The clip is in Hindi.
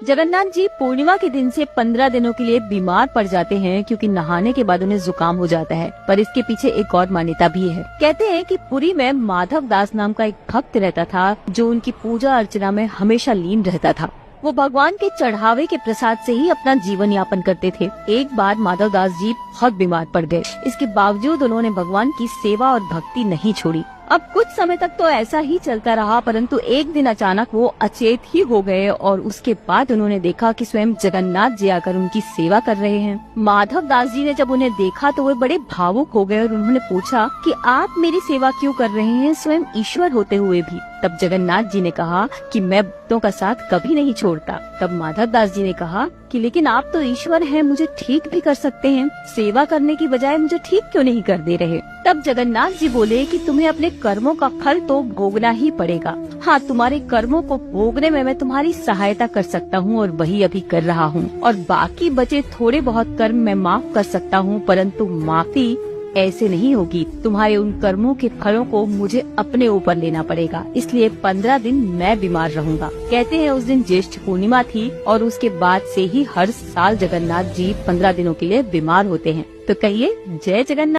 जगन्नाथ जी पूर्णिमा के दिन से 15 दिनों के लिए बीमार पड़ जाते हैं क्योंकि नहाने के बाद उन्हें जुकाम हो जाता है। पर इसके पीछे एक और मान्यता भी है। कहते हैं कि पुरी में माधव दास नाम का एक भक्त रहता था जो उनकी पूजा अर्चना में हमेशा लीन रहता था। वो भगवान के चढ़ावे के प्रसाद से ही अपना जीवन यापन करते थे। एक बार माधव दास जी बहुत बीमार पड़ गए। इसके बावजूद उन्होंने भगवान की सेवा और भक्ति नहीं छोड़ी। अब कुछ समय तक तो ऐसा ही चलता रहा, परंतु एक दिन अचानक वो अचेत ही हो गए और उसके बाद उन्होंने देखा कि स्वयं जगन्नाथ जी आकर उनकी सेवा कर रहे हैं। माधव दास जी ने जब उन्हें देखा तो वे बड़े भावुक हो गए और उन्होंने पूछा कि आप मेरी सेवा क्यों कर रहे हैं, स्वयं ईश्वर होते हुए भी। तब जगन्नाथ जी ने कहा कि मैं भक्तों का साथ कभी नहीं छोड़ता। तब माधव दास जी ने कहा कि लेकिन आप तो ईश्वर हैं, मुझे ठीक भी कर सकते हैं, सेवा करने की बजाय मुझे ठीक क्यों नहीं कर दे रहे। तब जगन्नाथ जी बोले कि तुम्हें अपने कर्मों का फल तो भोगना ही पड़ेगा। हाँ, तुम्हारे कर्मों को भोगने में मैं तुम्हारी सहायता कर सकता हूँ और वही अभी कर रहा हूँ, और बाकी बचे थोड़े बहुत कर्म मैं माफ कर सकता हूँ, परंतु माफी ऐसे नहीं होगी। तुम्हारे उन कर्मों के फलों को मुझे अपने ऊपर लेना पड़ेगा, इसलिए 15 दिन मैं बीमार रहूंगा। कहते हैं उस दिन ज्येष्ठ पूर्णिमा थी और उसके बाद से ही हर साल जगन्नाथ जी 15 दिनों के लिए बीमार होते हैं। तो कहिए जय जगन्नाथ।